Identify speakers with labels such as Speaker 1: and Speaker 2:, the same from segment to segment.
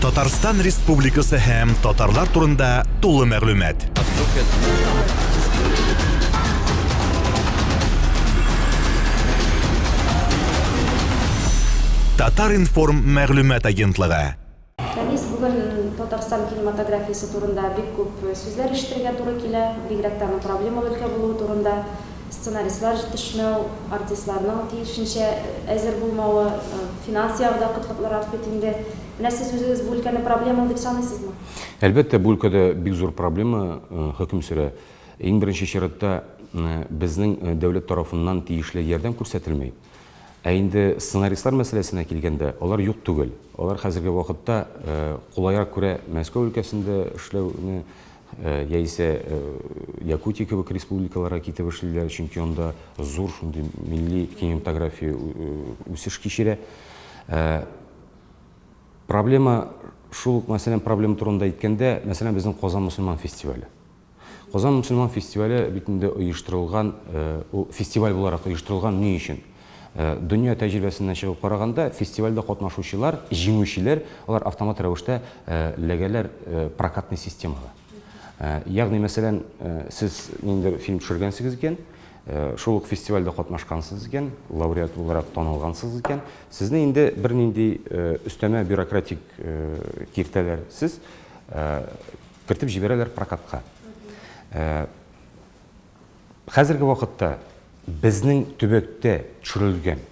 Speaker 1: Татарстан Республикасы һәм татарлар турында тулы мәгълүмат. Татар-информ мәгълүмат агентлыгы.
Speaker 2: Biz bugün Tatarstan kinematografiyası turunda bek көп sözler iştirge туры килә, бигрәк проблемалы өлкә булуы турында, сценаристлар җитешмәү, артистларның тиешенчә әзер булмавы, финанс ягында кытлыклар артып китүендә. Менә сез үзегез бу өлкәне проблемалы дип саныйсызмы?
Speaker 3: Әлбәттә, бу өлкәдә бик зур проблема хөкем сөрә. Иң беренче чиратта безнең дәүләт тарафыннан тиешле ярдәм күрсәтелмәй. Ә инде сценаристлар мәсьәләсенә килгәндә, алар юк түгел. Алар хәзерге вакытта кулайрак күрә Мәскәү өлкәсендә эшләүне, яисә Якутия кебек республикаларга китеп эшлиләр, чөнки анда зур шундый милли кинематография үсеш кичерә. Проблема шул, мәсәлән, проблема турында әйткәндә, мәсәлән, безнең Казан мөселман фестивале. Казан мөселман фестивале битендә оештырылган, фестиваль буларак оештырылган ни өчен? Дөнья тәҗрибәсеннән чыгып караганда, фестивальдә катнашучылар, җиңүчеләр, алар автомат рәвештә ләгәләр прокатный системага. Ягъни, мәсәлән, сез ниндидер фильм төшергәнсез икән, шул ук фестивальдә катнашкансыз икән, лауреат буларак танылгансыз икән, сезне инде бер нинди өстәмә бюрократик киртәләр сез кертеп җибәрәләр прокатка. Хәзерге вакытта безнең төбәктә төшерелгән,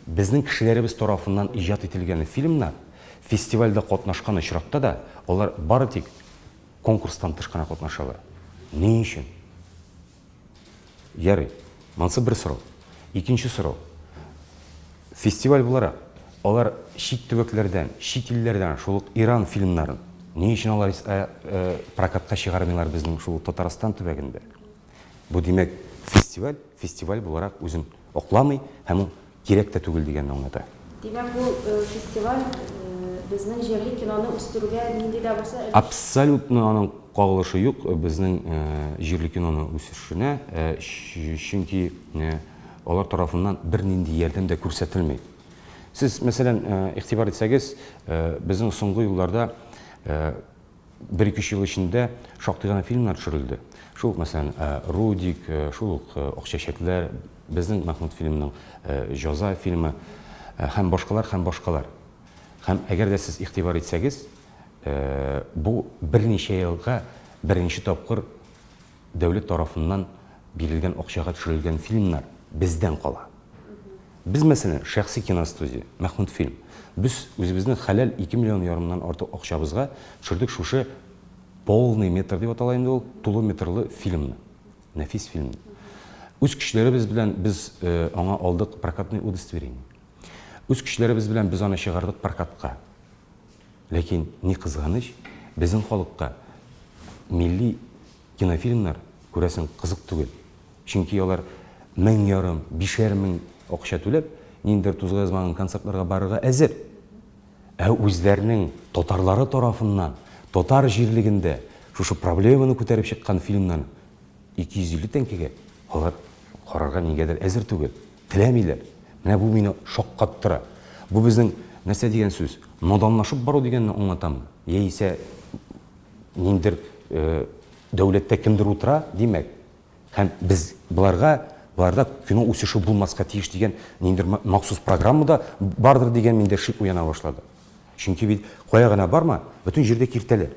Speaker 3: безнең кешеләребез тарафыннан иҗат ителгән фильмнар фестивальдә катнашкан очракта да алар бары тик конкурстан тыш кына катнашалар. Ни өчен? Ярый, монысы бер сорау. Икенче сорау. Фестиваль буларак алар чит төбәкләрдән, чит илләрдән, шул ук Иран фильмнарын ни өчен алар прокатка чыгармыйлар безнең шул Татарстан төбәгендә? Бу димәк, фестиваль буларак үзен окламый һәм кирәк тә түгел дигәнне аңлата.
Speaker 2: Димәк, бу фестиваль безнең җирле киноны үстерүгә нинди дә булса
Speaker 3: абсолютно аның кагылышы юк безнең җирле киноны үсешенә, чөнки алар тарафыннан бер нинди ярдәм дә күрсәтелмәй. Сез, мәсәлән, игътибар итсәгез, безнең соңгы елларда 1-2 ел эчендә шактый гына фильмнар төшерелде. Шул, мәсәлән, Рудик, шул ук Акчачаклар, безнең Мәхмүд фильмның Жаза фильмы, һәм башкалар. Һәм әгәр дә сез игътибар итсәгез, бу берничә елга беренче тапкыр дәүләт тарафыннан бирелгән акчага төшерелгән фильмнар бездән кала. Без, мәсәлән, шәхси киностудия, Мәхмүд фильм, без үзебезнең хәләл 2,5 миллионнан артык акчабызга төшердек шушы полный метр дип атала инде ул, тулы метрлы фильмны, нәфис фильмны. Үз кешеләребез белән без аңа алдык прокатный удостоверение. Үз кешеләребез белән без аны чыгардык прокатка. Ләкин ни кызганыч, безнең халыкка милли кинофильмнар күрәсең кызык түгел. Чөнки алар 1,5–5,000 акча түләп, ниндидер тузга язмаган концертларга барырга әзер. Ә үзләренең татарлары тарафыннан татар җирлегендә шушы проблеманы күтәреп чыккан фильмнан 250 тәңкәгә алар карарга нигәдер әзер түгел, теләмиләр. Менә бу мине шаккаттыра. Бу безнең нәрсә дигән сүз? Наданлашып бару дигәнне аңлатам. Яисә ниндидер дәүләттә кемдер утыра, димәк. Һәм без буларда кино үсеше булмаска тиеш дигән ниндидер махсус программада бардыр дигән миндә шик уяна башлады. Чөнки бит кая гына барма, бөтен җирдә киртәләр.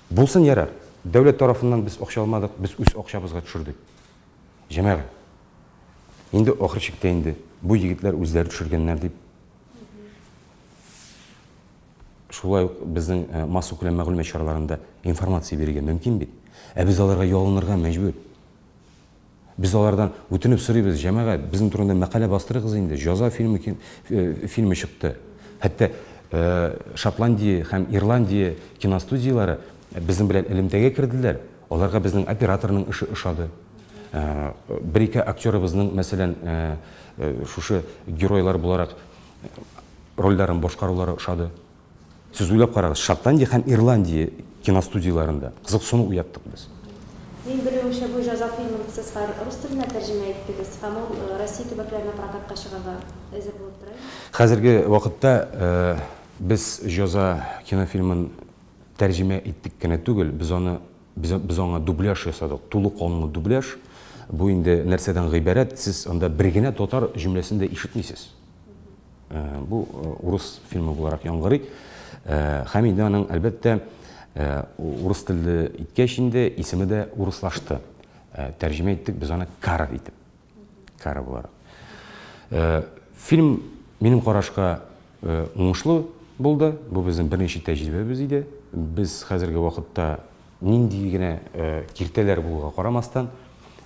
Speaker 3: Булсын ярар. Дәүләт тарафыннан без акча алмадык, без үз акчабызга төшердек. Җәмәгать. Инде ахыр чиктә инде бу егетләр үзләре төшергәннәр дип шулай ук безнең массу күләм мәгълүмат чараларында информация бирергә мөмкин бит. Ә без аларга ялынырга мәҗбүр. Biz алардан үтенеп сорыйбыз, җәмәгать, безнең турында мәкалә бастырыгыз инде. Жаза фильмы чыкты. Хәтта Шотландия һәм Ирландия киностудиялары безнең белән элемтәгә керделәр. Аларга безнең операторның эше ошады. Бер-ике актерыбызның, мәсәлән, шушы геройлар буларак рольләрен башкарулары ошады. Сез уйлап карагыз, Шотландия һәм Ирландия киностудияларында кызыксыну уяттык без.
Speaker 2: Мин белүемчә, бу Жаза фильмын сез рус теленә тәрҗемә иттегез һәм ул Россия төбәкләренә прокатка чыгарга әзер булып тора.
Speaker 3: Хәзерге вакытта Біз Жоза кинофильмін тәржіме еттік кені түгіл, біз оңа дубляж жасадық, тулы қолыңы дубляж. Бұл енді нәрседен ғибарат, сіз онда біргене тотар жүмлесінде ишітмейсіз. Бұл орыс фильмі боларақ яңғыры. Хамиданың әлбәтті орыс тілді иткешінде исімі де орыслашты. Тәржіме еттік, біз оны Кара етіп. Кара боларақ. Фильм менің қарашқа оңышлы болды. Бұл біздің бірнеше тәжірибеміз еді. Біз қазіргі уақытта нендейгіне кертелер болуға қарамастан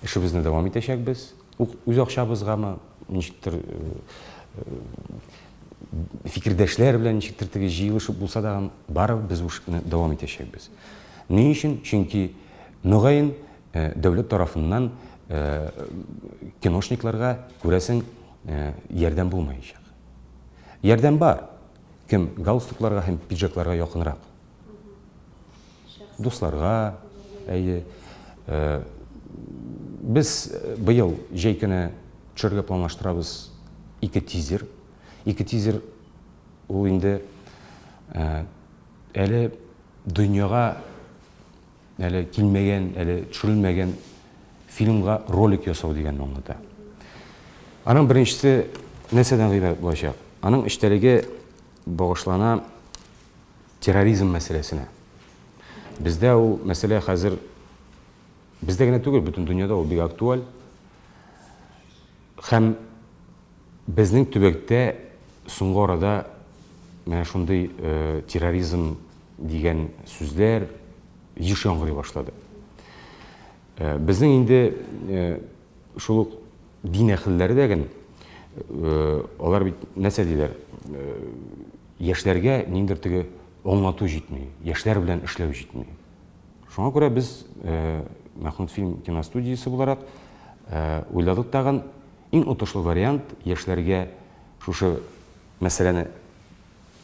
Speaker 3: ішімізді давам етешек біз. Өз ақшабызға ма, нешіктір фикірдәшлер білән нешіктір тіге жиылышып болса дағын барып біз өшікні давам етешек біз. Не үшін? Чөнки ноғайын дәулет тарафынан киношникларға көрәсің ярдәм болмайышақ. Ярдәм бар. Кім галстукларға һәм пиджакларға яқынырақ. Дусларға, біз бұйыл жайкіні түшірге планлаштырабыз 2 тизер. 2 тизер ол енді әлі дүнияға әлі келмеген, әлі түшірілмеген фильмға ролик ясау деген оңыда. Аның біріншісі нәрседен ғибарат болашақ. Аның іштеліге бағышлана терроризм мәселесіне. Бізде ол мәселе қазір бізде генә түгел, бүтін дүнияда ол бик актуаль. Һәм біздің төбәктә соңғы арада менә шундый терроризм деген сүзләр еш яңгырый башлады. Біздің инде шул дин әһелләре дәген олар бит нәрсә диләр? Яшьләргә ниндидер теге оңлату җитмей, яшьләр белән эшләү җитмей. Шуңа күрә біз Мәхмүд фильм киностудиясы буларак уйладык тагын иң отышлы вариант яшьләргә шушы мәсьәләне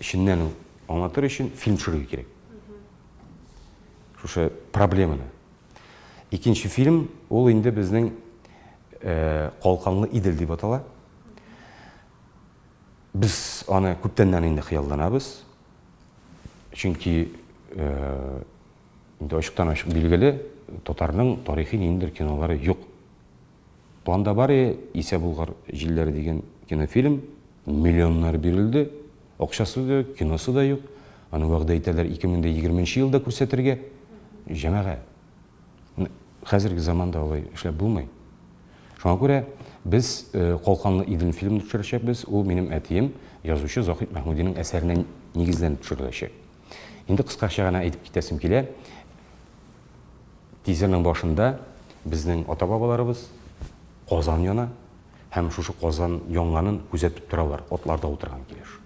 Speaker 3: эченнән аңлатыр өчен фильм төшерергә кирәк. Шушы проблеманы. Икенче фильм ул инде безнең Калканлы Идел дип атала. Biz аны күптәннән инде хыялланабыз. Чөнки инде ачыктан-ачык билгеле, татарның тарихи ниндидер кинолары юк. Планда бар Исә Булгар җилләре дигән кинофильм, миллионнар бирелде, акчасы да, киносы да юк. Аны вәгъдә итәләр 2020 елда күрсәтергә. Җәмәгать. Хәзерге заманда алай эшләп булмый. Шуңа күрә biz Калканлы Идел фильмын төшерәчәкбез. Ул минем әтием, язучы Захит Мәхмүдинең әсәренә нигезләнеп төшереләчәк. Инде кыскача гына әйтеп китәсем килә. Тизерның башында безнең ата-бабаларыбыз Казан яна һәм шушы Казан яңганын күзәтеп торалар, атларда утырган килеш.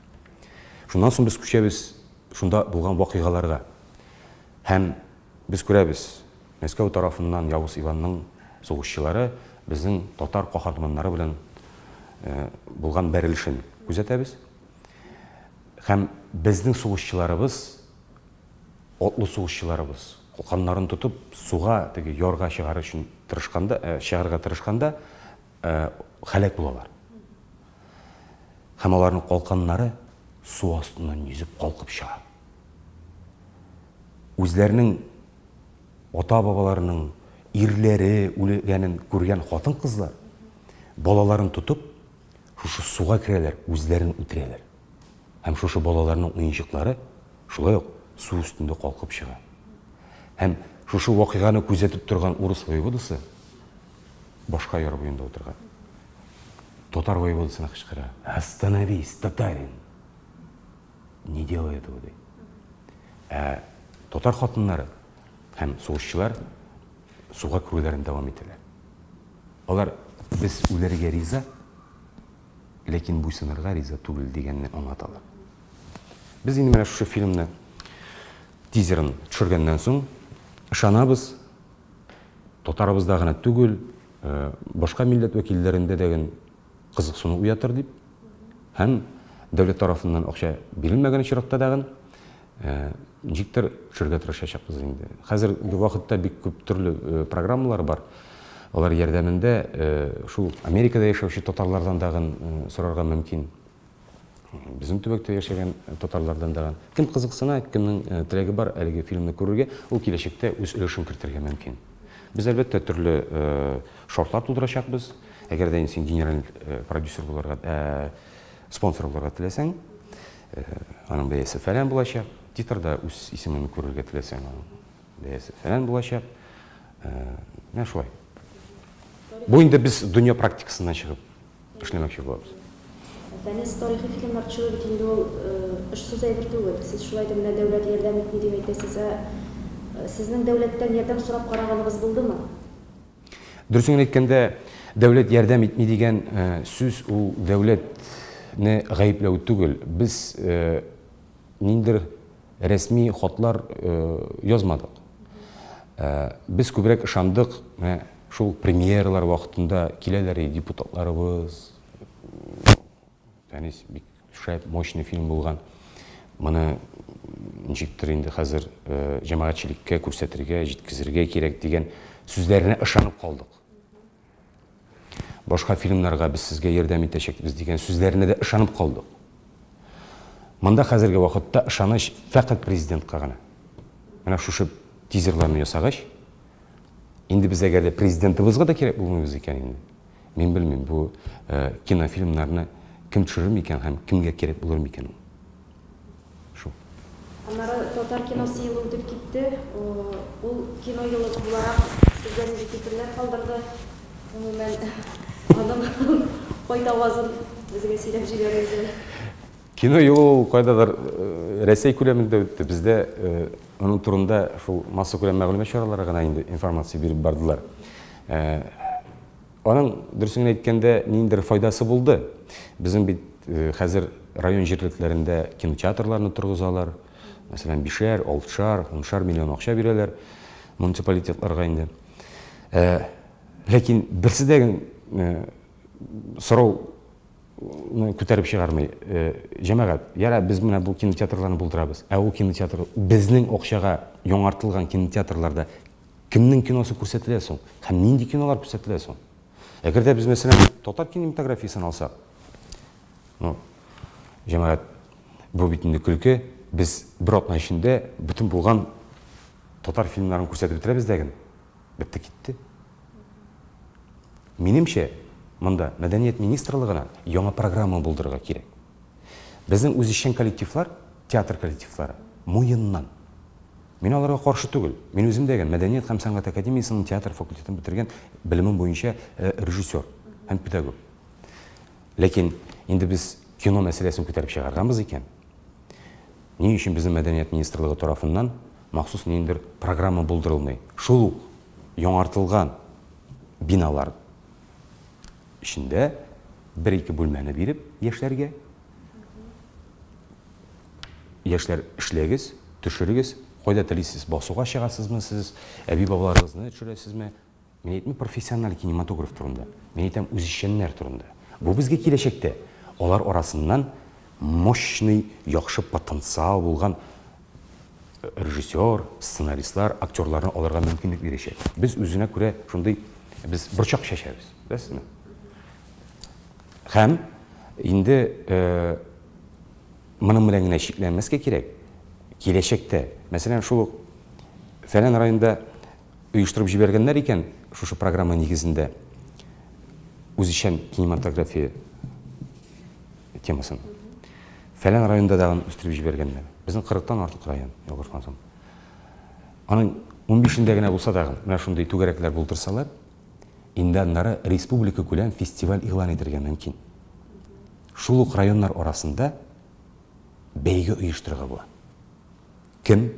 Speaker 3: Шуннан соң без күчәбез шунда булган вакыйгаларга. Һәм без күрәбез, Мәскәү тарафыннан Явыз Иванның сугышчылары безнең татар каһарманнары белән булган бәрелешен күзәтәбез. Һәм безнең сугышчыларыбыз, атлы сугышчыларыбыз, калканнарын тотып, суга теге ярга чыгар өчен чыгарга тырышканда халак булалар. Һәм аларның калканнары су астыннан yüзеп калкып чыга. Үзләренең ата-бабаларының ирләре үлгәнен күргән хатын-кызлар балаларын тотып, шушы суга керәләр, үзләрен үтерәләр. Һәм шушы балаларның уенчыклары шулай ук су өстендә калкып чыга. Һәм шушы вакыйганы күзәтеп торган урыс воеводасы башка яр буенда утырган. Татар воеводасына кычкыра: "Остановись, татарин! Не делай этого", ди. Татар хатыннары һәм сугышчылар суга керүләрен дәвам итәләр. Алар без үләргә риза, ләкин буйсынырга риза түгел дигәнне аңлаталар. Без инде менә шушы фильмны тизерын төшергәннән соң ышанабыз, татарыбызда гына түгел, башка милләт вәкилләрендә дә кызыксыну уятыр дип, һәм дәүләт тарафыннан акча бирелмәгән чиратта дагы ничектер төшергә тырышачакбыз инде. Хәзерге вакытта бик күп төрле программалар бар. Алар ярдәмендә шул Америкада яшәүче татарлардан дагы сорарга мөмкин. Біздің төбекте яшеген татарлардан да кім қызықсына, кімнің тілегі бар әлеге фильмді көруге, ол келешекте өз үлешін кіртірге мүмкін. Біз әлбетте түрлі шортлар тудырашақпыз. Егер де сен генерал продюсер боларға, спонсор боларға тілесең, аның бәйесі фәлән болашақ. Титрда өз есімін көруге тілесең, бәйесі фәлән болашақ. Мен шулай. Бойында біз дүния практикасынан шығып ішлемекші боламыз.
Speaker 2: Фәнес тарихи фильмлар төшерү бит инде ул эш сүз әйбер түгел. Сез шулай да менә дәүләт ярдәм итми дип әйтәсез. Сезнең дәүләттән ярдәм сорап караганыгыз булдымы?
Speaker 3: Дөресен әйткәндә, дәүләт ярдәм итми дигән сүз ул дәүләтне гаепләү түгел. Без ниндер рәсми хатлар язмадык. Без күбрәк ышандык, шул премьералар вакытында киләләр депутатларыбыз. Бик шәп, мощный фильм булган. Моны ничектер инде хәзер җәмәгатьчелеккә күрсәтергә, җиткезергә кирәк дигән сүзләренә ышанып калдык. Башка фильмнарга без сезгә ярдәм итәчәкбез дигән сүзләренә дә ышанып калдык. Монда хәзерге вакытта ышаныч фақат президентка гына. Менә шушы тизерларны ясагач, инде без әгәр дә президентыбызга да кирәк булмыйбыз икән инде. Мин белмим, бу кинофильмнарны кем төшерер микән һәм кемгә кирәк булыр микән? Шу.
Speaker 2: Аннары татар киносы елы үтеп китте. Ул кино елы буларак сезгә нинди фикерләр калдырды? Гомумән, аның кайда авазын безгә сөйләп җибәрегез.
Speaker 3: Кино елы кайдадыр Рәсәй күләмендә үтте. Бездә аның турында шул масса күләм мәгълүмат чаралары гына инде информация биреп бардылар. Аның дөресен әйткәндә ниндер файдасы булды. Безнең бит хәзер район җирлекләрендә кинотеатрларны торгызалар. Мәсәлән, 5-шәр, 6-шәр, 10-шәр миллион акча бирәләр муниципалитетларга инде. Ләкин берсе дә сорау күтәреп чыгармый. Җәмәгать, яра без менә бу кинотеатрларны булдырабыз. Ул кинотеатр безнең акчага яңартылган кинотеатрларда кемнең киносы күрсәтелә соң? Һәм нинди кинолар күрсәтелә соң? Әгәр дә без мәсәлән татар кинематографиясын алсак, җәмәгать, бу бит инде көлке, без бер атна эчендә бөтен булган татар фильмнарын күрсәтеп бетерәбез дәген. Бетте китте. Минемчә, монда Мәдәният министрлыгына яңа программа булдырырга кирәк. Безнең үзешчән коллективлар, театр коллективлары муеннан. Мин аларга каршы түгел. Мин үзем дәгән Мәдәният һәм сәнгать академиясының театр факультетын бетергән белемем буенча режиссер һәм педагог. Ләкин инде без кино мәсьәләсен күтәреп чыгарганбыз икән. Ни өчен безнең Мәдәният министрлыгы тарафыннан махсус ниндер программа булдырылмый? Шул яңартылган биналар içinde bir-iki bölməni verib яшьләргә. Яшьләр эшләгез, төшерегез, кайда телисез, басуга чыгасызмы сез, әби-бабаларыгызны төшерәсезме? Мин әйтмим профессиональ кинематограф турында. Мин әйтәм үзешчәннәр турында. Бу безгә киләчәктә алар арасыннан мощный, яхшы потенциал булган режиссер, сценаристлар, актерларны алырга мөмкинлек бирәчәк. Без үзенә күрә шундый без борчак шәшәбез. Беләсезме? Һәм инде моның белән генә шикләнмәскә кирәк. Киләчәктә, мәсәлән, шул фәлән районда оештырып җибәргәннәр икән, шушы программа нигезендә үзешчән кинематография темасын. Фәлән районда да үстереп җибәргәннәр. Безнең 40-тан артык район, ялгышмасам. Аның 15-ндә генә булса да, менә шундый түгәрәкләр булдырсалар, инде аннары республика күләм фестиваль игълан итәргә мөмкин. Шул ук районнар арасында бәйге оештырырга була. Кем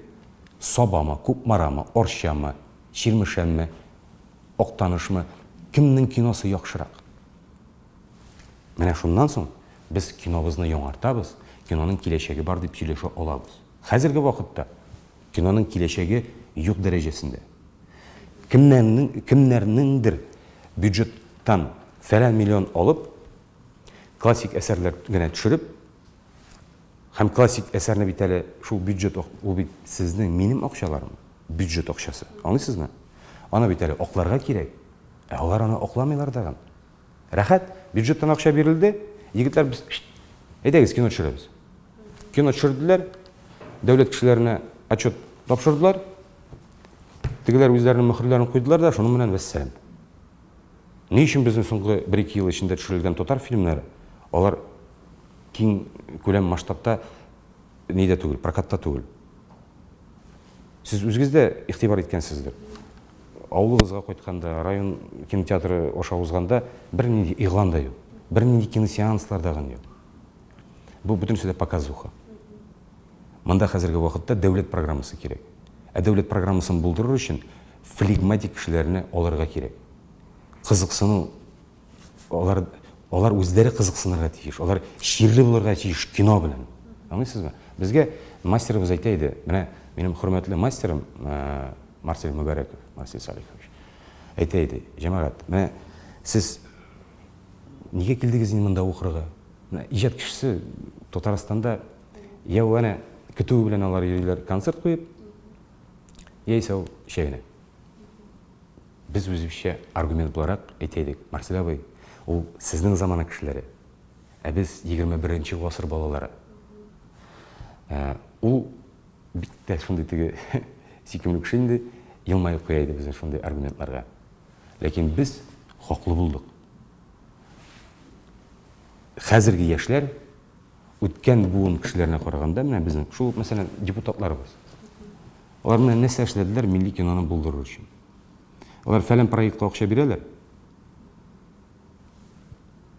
Speaker 3: Сабамы, Күпмарамы, Орчамы, Чирмешәнме, Актанышмы, кемнең киносы яхшырак? Менә шуннан соң без кинобызны яңартабыз, киноның киләчәге бар дип сөйләшә алабыз. Хәзерге вакытта киноның киләчәге юк дәрәҗәсендә. Кемнәрнеңдер бюджеттан фәлән миллион алып, классик әсәрләр генә төшереп, һәм классик әсәрне бит әле шул бюджет, ул бит сезнең, минем акчаларым, бюджет акчасы. Аңлыйсызмы? Аны бит әле акларга кирәк. Алар аны акламыйлар дагы. Рәхәт, бюджеттан акча бирелде, егетләр без әйдәгез кино төшерәбез. Кино төшерделәр, дәүләт кешеләренә отчет тапшырдылар, тегеләр үзләренең мөхерләрен куйдылар да, шуның белән вәссәлам. Ни өчен безнең соңгы 1-2 ел эчендә төшерелгән татар фильмнары, алар киң күләм масштабта нидә түгел, прокатта түгел. Сез үзегез дә игътибар иткәнсездер. Авылыгызга кайтканда, район кинотеатры аша узганда бернинди игълан да юк, бернинди киносеанслар да юк. Бу бөтенесе дә показуха. Монда хәзерге вакытта дәүләт программасы кирәк. Ә дәүләт программасын булдырыр өчен флегматик кешеләрне алырга кирәк. Кызыксыну, алар үзләре кызыксынырга тиеш, алар ширле булырга тиеш кино белән. Аңлыйсызмы? Безгә мастерыбыз әйтә иде, менә минем хөрмәтле мастерым Марсель Мубараков, Марсель Салихович. Әйтә иде, җәмәгать, менә сез нигә килдегез монда укырга? Менә иҗат кешесе Татарстанда яу әнә көтү белән алар йөриләр, концерт куеп, яисә шәйне. Без үзебезчә аргумент буларак әйтә идек, Марсель абый, ул сезнең замана кешеләре, ә без 21-нче гасыр балалары. Ул бик тә шундый теге сикемле кеше инде, елмаеп куя иде безнең шундый аргументларга. Ләкин без хаклы булдык. Хәзерге яшьләр үткән буын кешеләренә караганда, менә безнең шул мәсәлән депутатларыбыз. Алар менә нәрсә эшләделәр милли киноны булдырыр өчен. Алар фәлән проектка акча бирәләр.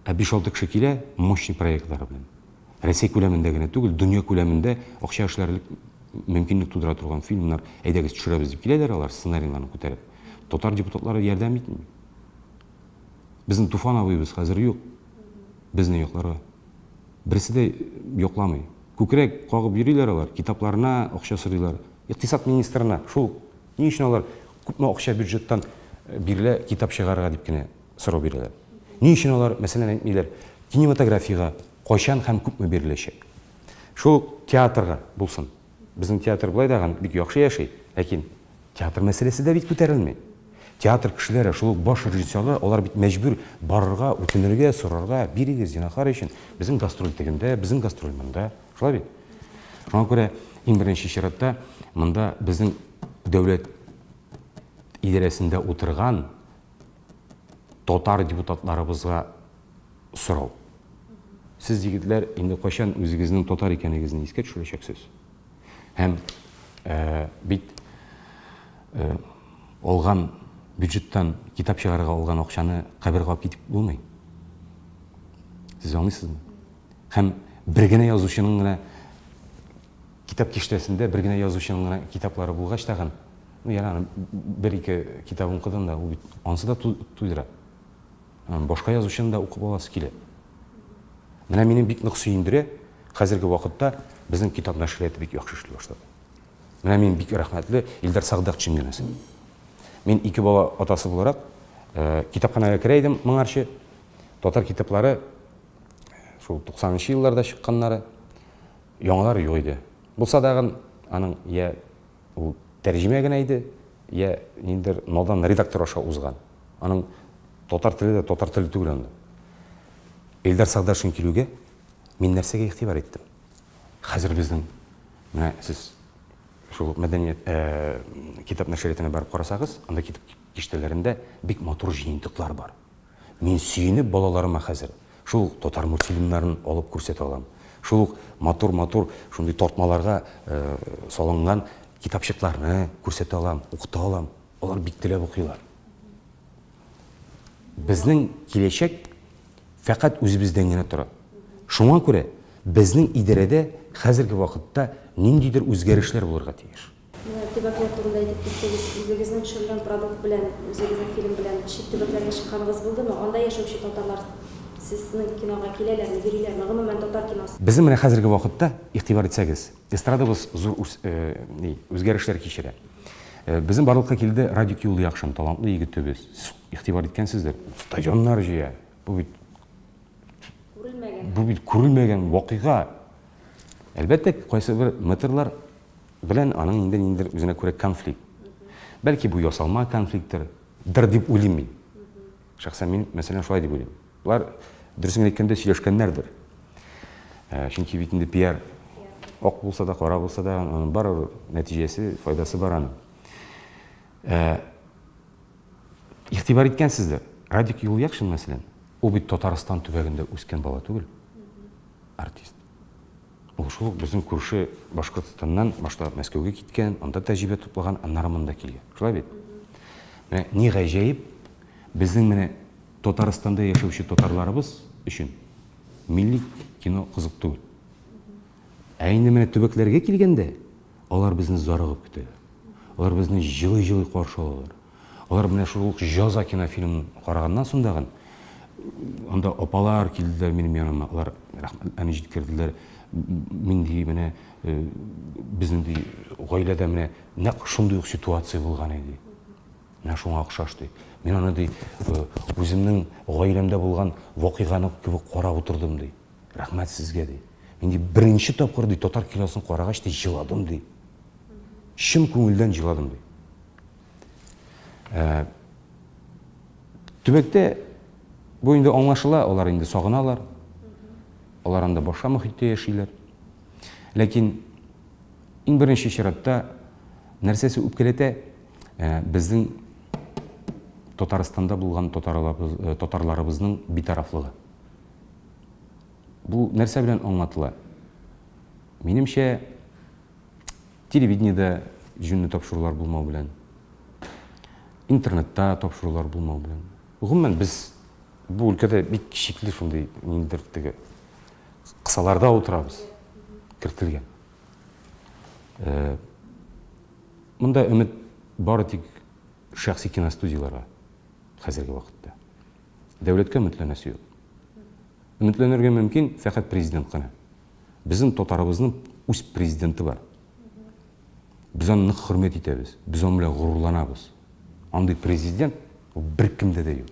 Speaker 3: Ә 5-6 кеше килә мощный проектлар белән. Россия күләмендә генә түгел, дөнья күләмендә акча эшләрлек мөмкинлек тудыра торган фильмнар әйдәгез төшерәбез дип киләләр, алар сценарийларны күтәреп. Татар депутатлары ярдәм итми. Безнең Туфан абыйбыз хәзер юк. Безне якларга. Берсе дә йокламый. Күкрәк кагып йөриләр алар, китапларына акча сорыйлар. Икътисад министрына шул ни өчен алар күпме акча бюджеттан бирелә китап чыгарырга дип кенә сорау бирәләр. Ни өчен алар мәсәлән әйтмиләр, кинематографиягә кайчан һәм күпме биреләчәк. Шул театрга булсын. Безнең театр булай да бик яхшы яши, ләкин театр мәсьәләсе дә бит күтәрелми. Театр кешеләре, шул баш режиссерлар, алар бит мәҗбүр барырга, үтенергә, сорарга, бирегез җинахар өчен. Безнең гастроль тегендә, безнең гастроль монда. Шулай бит. Шуңа күрә иң беренче чиратта монда безнең дәүләт идарәсендә утырган татар депутатларыбызга сорау. Сез егетләр инде кайчан үзегезнең татар икәнегезне искә төшерәчәксез? Һәм бит алган бюджеттан китап чыгарырга алган акчаны кабергә алып китеп булмый. Сез аңлыйсызмы? Һәм бер генә язучының гына китап киштәсендә бер генә язучының гына китаплары булгач тагын, яна 1-2 китабын укыдым да, ул бит ансы да туйдыра. Башка язучыны да укып аласы килә. Менә мине бик нык сөендерә, хәзерге вакытта безнең китап нәшрияты бик яхшы эшли башлады. Менә мин бик рәхмәтле Илдар Сагдакчы генәсе. Мин 2 бала атасы буларак китапханага керә идем моңарчы. Татар китаплары шул 90-нчы елларда чыкканнары, яңалары юк иде. Булса дагы аның я ул тәрҗемә генә иде, я ниндер надан редактор аша узган. Аның татар теле дә татар теле түгел анда. Илдар Сагдашын килүгә мин нәрсәгә игътибар иттем? Хәзер безнең менә сез шул мәдәният китап нәшриятына барып карасагыз, анда китап киштәләрендә бик матур җыентыклар бар. Мин сөенеп балаларыма хәзер шул татар мультфильмнарын алып күрсәтә алам. Шул матур шундый тартмаларга салынган китапчыкларны күрсәтә алам, укыта алам. Алар бик теләп укыйлар. Безнең киләчәк фақат үзебездән генә тора. Шуңа күрә безнең идарәдә хәзерге вакытта ниндидер үзгәрешләр булырга тиеш.
Speaker 2: Төбәкләр турында әйтеп киттегез, үзегезнең төшергән продукт белән, үзегезнең фильм белән чит төбәкләргә чыкканыгыз булдымы? Анда яшәүче татарлар сезнең кинога киләләрме, йөриләрме? Гомумән татар киносы.
Speaker 3: Безнең менә хәзерге вакытта игътибар итсәгез, эстрадабыз зур үзгәрешләр кичерә. Безнең барлыкка килде Радик Юлы яхшын, талантлы егетебез. Игътибар иткәнсездер. Стадионнар җыя. Бу бит күрелмәгән вакыйга. Әлбәттә, кайсы бер метрлар белән аның инде ниндер үзенә күрә конфликт. Бәлки бу ясалма конфликттер, дип уйлыйм мин. Шәхсән мин мәсәлән шулай дип уйлыйм. Булар дөресен әйткәндә сөйләшкәннәрдер. Чөнки бит инде пиар ак булса да, кара булса да, аның барыбер нәтиҗәсе, файдасы бар аның. Игътибар иткәнсездер. Радик Юлъякшин мәсәлән, ул бит Татарстан төбәгендә үскән бала түгел, артист. Ул шул безнең күрше Башкортстаннан башлап Мәскәүгә киткән, анда тәҗрибә туплаган, аннары монда килгән. Шулай бит? Менә ни гаҗәеп, безнең менә Татарстанда яшәүче татарларыбыз өчен милли кино кызык түгел. Ә инде менә төбәкләргә килгәндә, алар безне зарыгып көтә. Алар безне җылы-җылы каршы алалар. Алар менә шул Жаза кинофильмын караганнан соң дагы анда апалар килделәр минем яныма. Алар рәхмәтләрне җиткерделәр. Мин ди менә безнең ди гаиләдә менә нәкъ шундый ук ситуация булган иде. Менә шуңа охшаш ди. Мин аны ди үземнең гаиләмдә булган вакыйганы кебек карап утырдым ди. Рәхмәт сезгә ди. Мин ди беренче тапкыр ди татар киносын карагач ди җыладым ди. Чын күңелдән җыладым ди. Төбәктә бу инде аңлашыла, алар инде сагыналар. Алар анда башка мөхиттә яшиләр. Ләкин иң беренче чиратта нәрсәсе үпкәләтә безнең Татарстанда булган татарларыбызның битарафлыгы. Бу нәрсә белән аңлатыла? Минемчә, телевидениедә җүнле тапшырулар булмау белән, интернетта тапшырулар булмау белән. Гомумән без бу өлкәдә бик шикле шундый ниндидер теге кысаларда утырабыз. Кертелгән. Монда өмет бары тик шәхси киностудияларга хәзерге вакытта. Дәүләткә өметләнәсе юк. Өметләнергә мөмкин фәкать президент кына. Безнең татарыбызның үз президенты бар. Без аны нык хөрмәт итәбез. Без аны белән горурланабыз. Андый президент бер кемдә дә юк.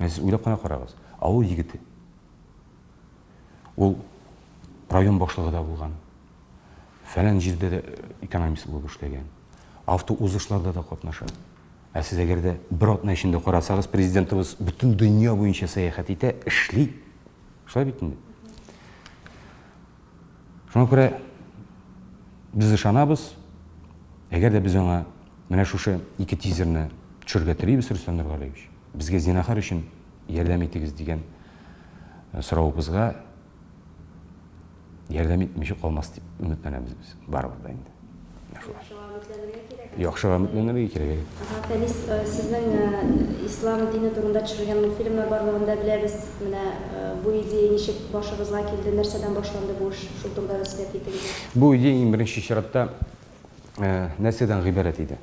Speaker 3: Сез уйлап кына карагыз. Ул егете. Ул район башлыгы булган. Фәлән җирдә дә экономист булып эшләгән. Автоузышларда да катнаша. Ә сез әгәр дә бер атна эчендә карасагыз, президентыбыз бүтән дөнья буенча сәяхәт итә, эшли. Шулай бит инде. Шуңа күрә без ышанабыз. Әгәр дә без аңа менә шушы ике тизерне төшергә телибез, Рөстәм Нургалиевич, безгә зинахар өчен ярдәм итегез дигән соравыбызга ярдәм итмичә калмас дип өметләнәбез без. Барыбыр да инде. Яхшыга өметләнергә кирәк.
Speaker 2: Фәнис, сезнең ислам дине турында төшергән фильмнар барлыгында беләбез. Менә бу идея ничек башыгызга килде, нәрсәдән башланды бу эш? Шул турында сөйләп китегез.
Speaker 3: Бу идея иң беренче чиратта нәрсәдән гыйбарәт иде.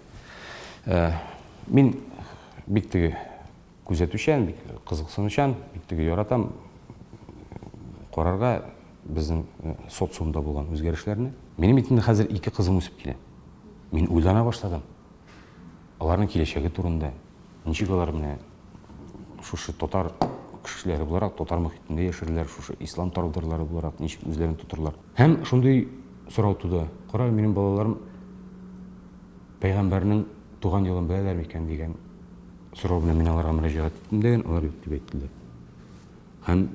Speaker 3: Мин бик теге күзәтүчән, бик кызыксынучан, бик теге яратам карарга безнең социумда булган үзгәрешләрне. Минем итендә хәзер ике кызым үсеп килә. Мин уйлана башладым. Аларның киләчәге турында. Ничек алар менә шушы татар кешеләре буларак, татар мөхитендә яшәрләр, шушы ислам тарударлары буларак ничек үзләрен тотырлар. Һәм шундый сорау туды. Кара, минем балаларым Пәйгамбәрнең туган елын беләләр микән дигән сорау белән мин аларга мөрәҗәгать иттем дигән, алар юк дип әйттеләр. Һәм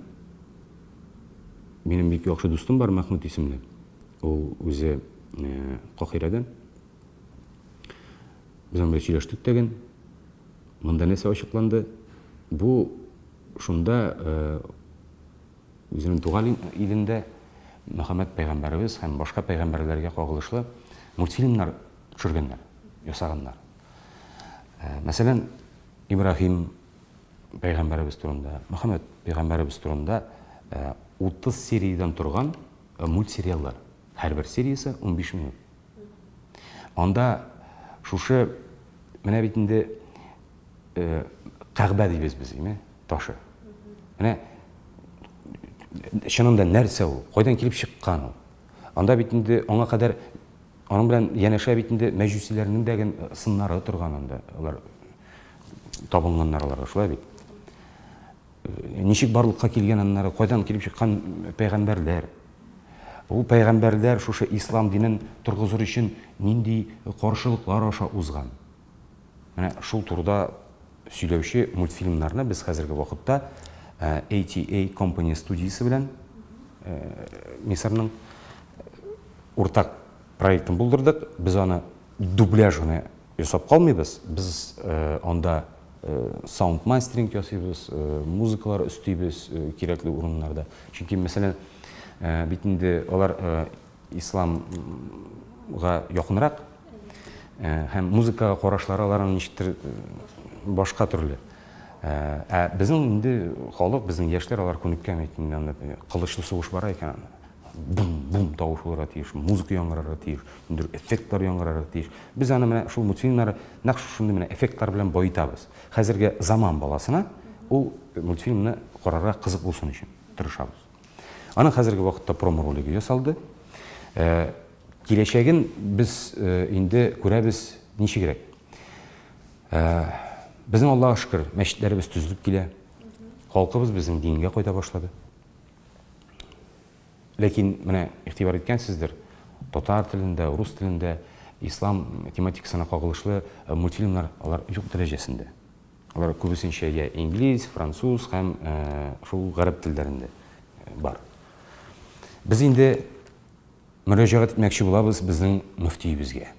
Speaker 3: минем бик яхшы дустым бар, Мәхмүд исемле. Ул үзе Каһирадән. Без аны сөйләштек тәген. Монда нәрсә ачыкланды? Бу шунда үзенең туган илендә Мөхәммәд пәйгамбәрбез һәм башка пәйгамбәрләргә кагылышлы мультфильмнар төшергәннәр, ясаганнар. Мәсәлән, Ибраһим пәйгамбәрбез турында, Мөхәммәд пәйгамбәрбез турында 30 сериядан торган мультсериаллар. Һәр бер сериясе 15 минут. Анда шушы менә бит инде Кәгъбә дибез без, ташы. Менә чынында нәрсә ул? Кайдан килеп чыккан ул? Анда бит инде аңа кадәр аның белән янәшә бит инде мәҗүсиләрнең дәгән сыннары торган анда. Алар табынганнар аларга, шулай бит. Ничек барлыкка килгән аннары, кайдан килеп чыккан пәйгамбәрләр? Ул пәйгамбәрләр шушы ислам динен торгызыр өчен нинди каршылыклар аша узган? Менә шул турыда сөйләүче мультфильмнарны без хәзерге вакытта ATA Company студиясе белән Мисырның ортақ проектін бұлдырдық. Біз оны дубляжыны жасап қалмайбыз. Біз онда саунд мастеринг жасайбыз, музыкалар үстейбіз керекті орындарда. Чүнки мәселен битінде олар исламға яқынырақ, һәм музыкаға қарашлары олардың нешіктір башқа түрлі. Біздің енді халық, біздің яшьлер олар көніккен қылышлы соғыш бар екен. Бум-бум тауыш оларға тиіш, музыка яңғырарға тиіш, эффекттар яңғырарға тиіш. Біз аны міне шул мультфильмлары нақшы шундай міне эффекттар белән байытабыз. Хәзерге заман баласына ул мультфильмны карарга кызык булсын өчен тырышабыз. Аның хәзерге вакытта промо ролиги ясалды. Киләчәген без инде күрәбез ничегрәк. Безнең Аллаһка шөкер, мәчетләребез төзелеп килә. Халкыбыз безнең дингә кайта башлады. Ләкин менә игътибар иткәнсездер, татар телендә, рус телендә ислам тематикасына кагылышлы мультфильмнар алар юк дәрәҗәсендә. Алар күбесенчә я инглиз, француз һәм шул гарәп телләрендә бар. Без инде мөрәҗәгать итмәкче булабыз безнең мөфтиебезгә.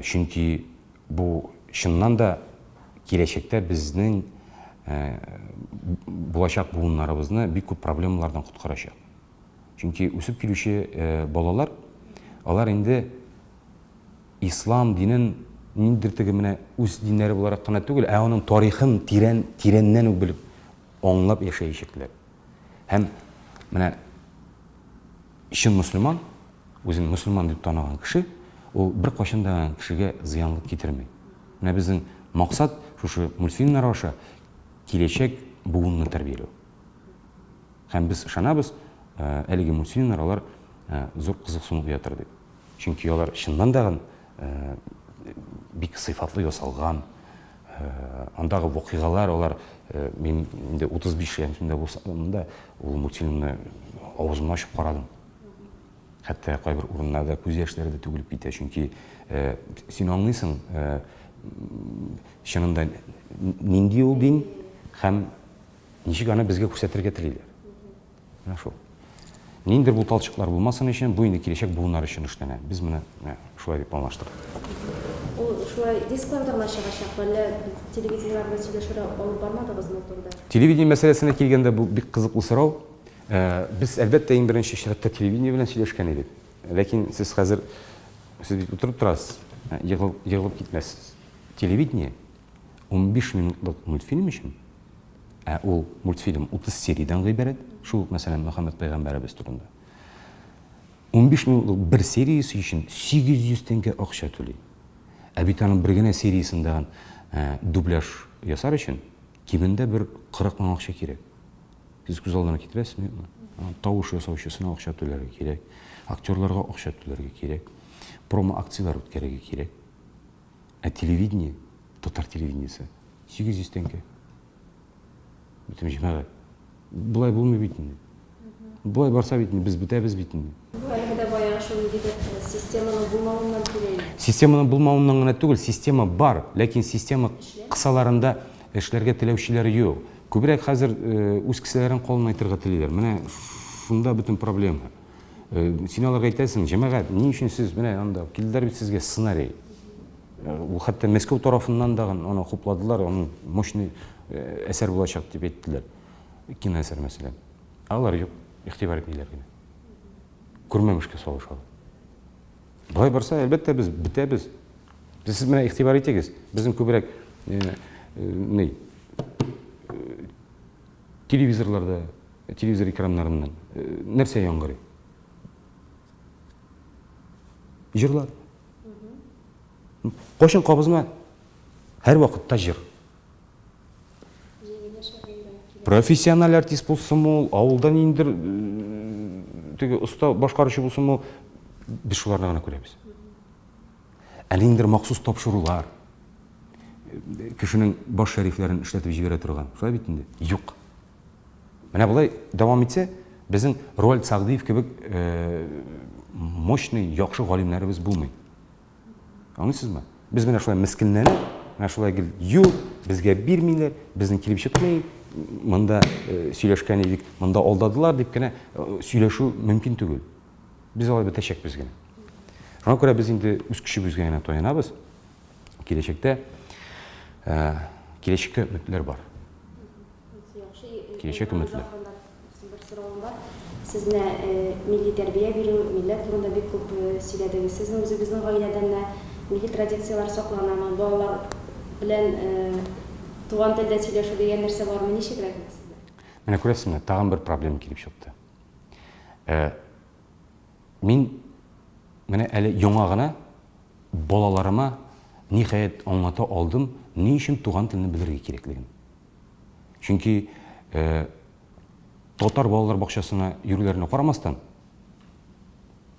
Speaker 3: Чөнки бу чыннан да киләчәктә безнең булачак буыннарыбызны бик күп проблемалардан куткарачак. Чөнки үсеп килүче балалар, алар инде ислам динен ниндидер теге менә үз диннәре буларак кына түгел, аның тарихын тирәннән үк белеп, аңлап яшәячәкләр. Һәм менә чын мөселман, үзен мөселман дип танаган кеше, ул бер кайчан да кешегә зыянлык китермәй. Менә безнең максат шушы мультфильмнар аша киләчәк буынны тәрбияләү. Һәм без ышанабыз, әлеге мультфильмнар алар зур кызыксынуга ятыр дип. Чөнки алар чыннан да бик сыйфатлы ясалган, андагы вакыйгалар алар мин инде 35 яшьмдә булсам ул мультфильмны авызымны ачып карадым. Хәтта кайбер урыннарда күз яшьләре дә түгелеп китә, чөнки син аңлыйсың, чынында нинди ул дин һәм ничек аны безгә күрсәтергә телиләр. Менә шул. Ниндидер бу талчыклар булмасын өчен, бу инде киләчәк буыннар өчен эшләнә. Без моны шулай дип планлаштырдык.
Speaker 2: Ул шулай дисклеймерга чыгачак, әллә телевидениеләрдә сөйләшергә алып бармадыгызмы турында?
Speaker 3: Телевидение мәсьәләсенә килгәндә бу бик кызыклы сорау. Без әлбәттә иң беренче чиратта телевидение белән сөйләшкән идек. Ләкин сез хәзер бит утырып торасыз, егылып китмәссез. Телевидение 15 минутлык мультфильм өчен, ул мультфильм 30 сериядан гыйбарәт. Шул мәсәлән Мөхәммәд пәйгамбәребез турында. 15 минутлык бер сериясе өчен 800 тәңкә акча түли. Бит аның бер генә сериясендә дубляж ясар өчен кимендә бер 40 мең акча кирәк. Сез күз алдына китерәсезме? Тавыш ясаучысына акча түләргә кирәк, актерларга акча түләргә кирәк, промо акциялар үткәрергә кирәк. Телевидение, татар телевидениесе 800 тәңкә. Битем җимәгать. Булай булмый бит инде. Булай барса бит инде, без бетәбез бит инде.
Speaker 2: Бу әлегә баягы шул системаның булмавыннан килә.
Speaker 3: Системаның булмавыннан гына түгел, система бар, ләкин система кысаларында эшләргә теләүчеләр юк. Күбрәк хәзер үз кешеләрен калын айтырга телиләр. Менә шунда бөтен проблема. Син аларга әйтәсең, җәмәгать, ни өчен сез менә анда килделәр бит сезгә сценарий. Ул хәтта Мәскәү тарафыннан да аны хупладылар, аны мощный әсәр булачак дип әйттеләр. Кино әсәр мәсәлән. Алар юк, игътибар итмиләр генә. Күрмәмешкә салышалар. Булай барса, әлбәттә без бетәбез. Сез менә игътибар итегез. Безнең күбрәк телевизорларда, телевизор экраннарыннан нәрсә яңгырый? Җырлар. Кошын кабызма, һәр вакытта җыр. Профессиональ артист булсын ул, авылдан индер теге уста башкаручы булсын ул, без шуларны гына күрәбез. Әлиндер махсус тапшырулар, кешенең баш шәрифләрен эшләтеп җибәрә торган. Шулай бит инде? Юк. Менә булай дәвам итсә, безнең Роальд Сагдиев кебек мощный, яхшы галимнәребез булмый. Аңлыйсызмы? Без менә шулай мискинләнеп, менә шулай юк, безгә бирмиләр, безнең килеп чыкмый, мында сөйләшкән идек, мында алдадылар дип кенә сөйләшү мөмкин түгел. Без алай бетәчәкбез генә. Шуңа күрә без инде үз көчебезгә генә таянабыз. Киләчәктә киләчәккә өметләр бар. Киләчәк өметләр.
Speaker 2: Бер соравым бар. Сезне милли тәрбия бирү, милләт турында бик күп сөйләдегез. Сезнең үзегезнең гаиләдән милли традициялар сакланамы, балалар белән туган телдә сөйләшү дигән нәрсә бармы? Ничегрәк сездә?
Speaker 3: Менә күрәсезме, тагын бер проблема килеп чыкты. Мин менә әле яңа гына балаларыма ниһаять аңлата алдым, ни өчен туган телне белергә кирәклеген. Чөнки татар балалар бакчасына йөрүләренә карамастан,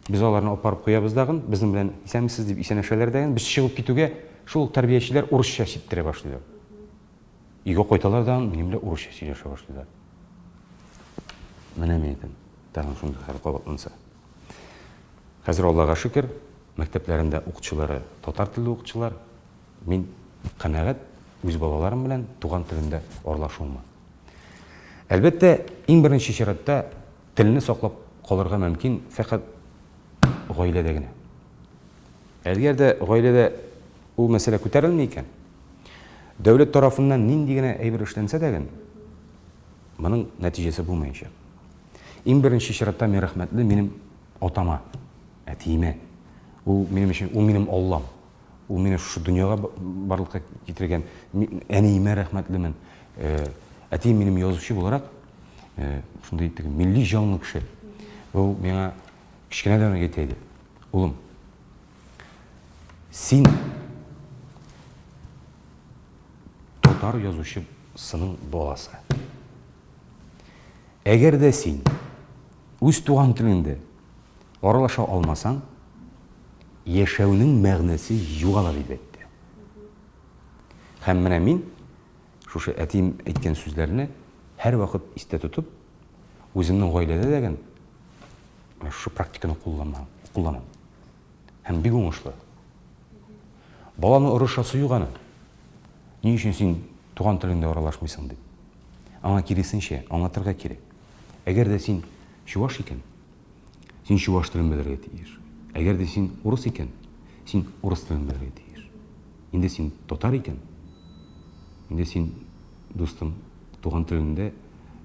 Speaker 3: без аларны апарып куябыз дагын, безнең белән исәнмесез дип исәнәшәләр дигән, без чыгып китүгә шул тәрбиячеләр урысча сиптерә башлыйлар. Үйгә кайталар да, минем белән урысча сөйләшә башлыйлар. Менә мен әйтәм, тагын шундый хәл кабатланса. Хәзер Аллага шөкер, мәктәпләрендә укытучылары татар телле укытучылар. Мин канәгать үз балаларым белән туган телендә аралашуыма. Әлбәттә, иң беренче чиратта телне саклап калырга мөмкин фақат гаиләдә генә. Әгәр дә гаиләдә ул мәсьәлә күтәрелми икән, дәүләт тарафыннан нинди генә әйбер эшләнсә дә, моның нәтиҗәсе булмаячак. Иң беренче чиратта мин рәхмәтле минем атама, әтиемә. Ул минем өчен, ул минем Аллам. Ул мине шу дөньяга барлыкка китергән. Әниемә рәхмәтлемен. Әтием минем язучы буларак, шундай итеп, милли җанлы кеше. Ул миңа кичкенәдән әйтә иде. Улым, син татар язучысының баласы. Әгәр дә син үз туган телендә аралаша алмасаң, яшәүнең мәгънәсе югалыр әлбәттә. Һәм менә мин шушы әтием әйткән сүзләрне һәр вакыт истә тотып, үземнең гаиләдә дәгән шу практиканы кулланам. Һәм бик уңышлы. Баланы ырышасы юк аны. Ни өчен син туган телеңдә аралашмыйсың дип. Аңа киресенчә, аңлатырга кирәк. Әгәр дә син чуваш икән, син чуваш телен белергә тиеш. Әгәр дә син урыс икән, син урыс телен белергә тиеш. Инде син татар икән, инде син дустым туган телендә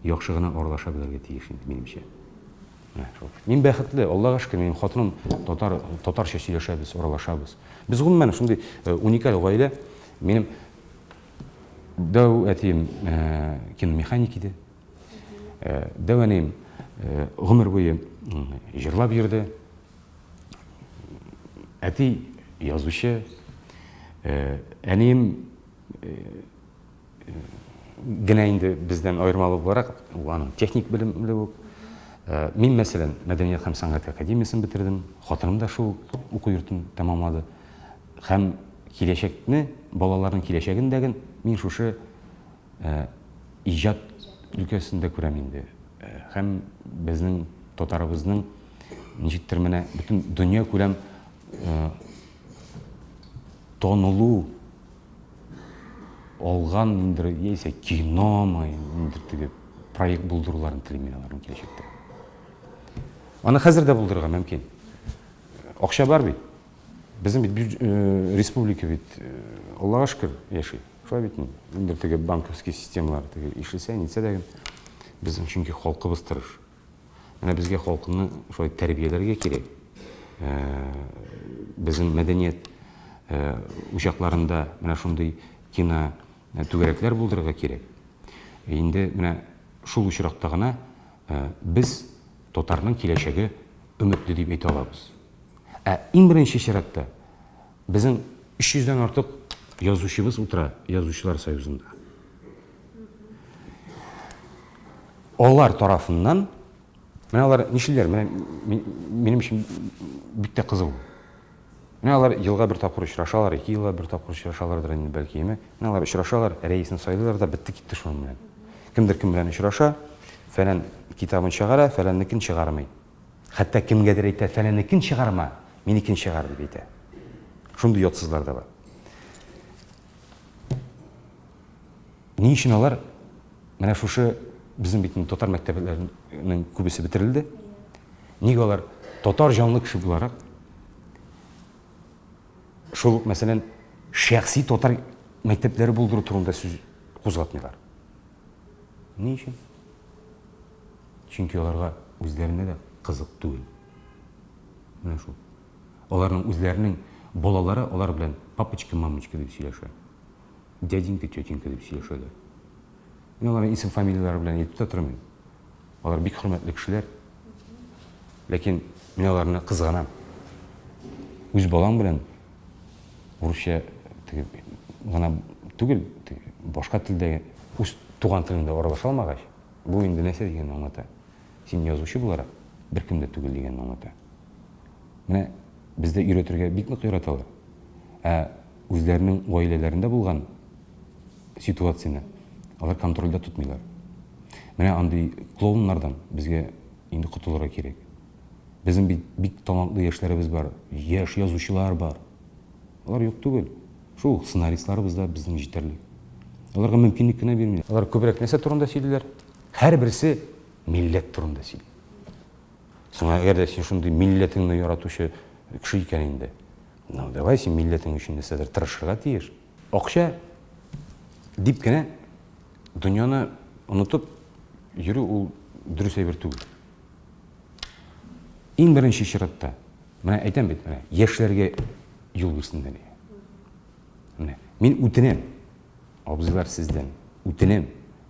Speaker 3: яхшы гына аралаша белергә тиеш инде минемчә. Мин бәхетле, Аллага шөкер, минем хатыным татарча сөйләшәбез, аралашабыз. Без гомумән шундый уникаль гаилә. Минем дәү әтием киномеханик иде. Дәү әнием гомер буе җырлап йөрде. Әти язучы. Әнием генә инде бездән аермалы буларак, аның техник белемле булып. Мин мәсәлән Мәдәният һәм сәнгать академиясын бетердем. Хатыным да шул уку йортын тәмамлады. Һәм киләчәкне, балаларның киләчәген дәген мин шушы иҗат өлкәсендә күрәм инде. Һәм безнең татарыбызның ничектер менә бөтен дөнья күләм танылу алган инде яисә киномы, инде теге проект булдыруларын телим мин аларның киләчәктә. Аны хәзер дә булдырырга мөмкин. Акча бар бит. Безнең бит республика бит, Аллага шөкер, яши. Шулай бит инде теге банковский системалар теге ишлесә, нитсә дә безнең чөнки халкыбыз тырыш. Менә безгә халкны шулай тәрбияләргә кирәк. Безнең мәдәният учакларында менә шундый кино түгәрәкләр булдырырга кирәк. Инде менә шул очракта гына без татарның киләчәге өметле дип әйтә алабыз. Иң беренче чиратта безнең 300-дән артык язучыбыз утыра Язучылар союзында. Алар тарафыннан, менә алар нишеләр, минем өчен бик тә кызык. Менә алар елга бер тапкыр очрашалар, 2 елга бер тапкыр очрашалардыр инде бәлки. Менә алар очрашалар, рәисне сайлыйлар да битте китте шуның белән. Кемдер кем белән очраша, фәлән китабын чыгара, фәләннекен чыгармый. Хәтта кемгәдер әйтә, фәләннекен чыгарма, минекен чыгар дип әйтә. Шундый ятсызлар да бар. Ни өчен алар Менә шушы безнең бит татар мәктәпләренең күбесе бетерелде. Нигә алар татар җанлы кеше буларак шул ук мәсәлән шәхси татар мәктәпләре булдыру турында сүз кузгатмыйлар? Ни өчен? Чөнки аларга үзләренә дә кызык түгел. Менә шул. Аларның үзләренең балалары алар белән папочка, мамочка дип сөйләшә. Дяденька, тетенька дип сөйләшәләр. Мин аларның исем фамилияләре белән әйтеп тә тормыйм. Алар бик хөрмәтле кешеләр. Ләкин мин аларны кызганам. Үз балам белән урысча гына түгел, башка телдә үз туган телендә аралаша алмагач, бу инде нәрсә дигән аңлата. Син язучы буларак беркем дә түгел дигән аңлата. Менә бездә өйрәтергә бик нык өйрәтәләр. Үзләренең гаиләләрендә булган ситуацияны алар контрольдә тотмыйлар. Менә андый клоуннардан безгә инде котылырга кирәк. Безнең бик талантлы яшьләребез бар, яшь язучылар бар. Алар юк түгел. Шул сценаристларыбыз да безнең җитәрлек. Аларга мөмкинлек кенә бирмиләр. Алар күбрәк нәрсә турында сөйлиләр? Һәрберсе милләт турында сөйли. Соңга әгәр дә син шундый милләтеңне яратучы кеше икән инде, ну давай син милләтең өчен нәрсәдер тырышырга тиеш. Акча дип кенә дөньяны онытып йөрү ул дөрес әйбер түгел. Иң беренче чиратта, менә әйтәм бит, менә яшьләргә юл бирсеннәр. Менә мин үтенәм, абзыйлар сездән, үтенәм,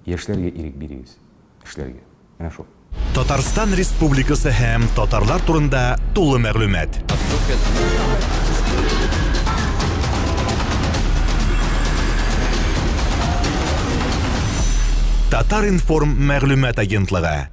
Speaker 3: яшьләргә ирек бирегез, эшләргә. Менә шул.
Speaker 1: Татарстан Республикасы һәм татарлар турында тулы мәгълүмат. Татар информ мәгълүмат агентлыгы.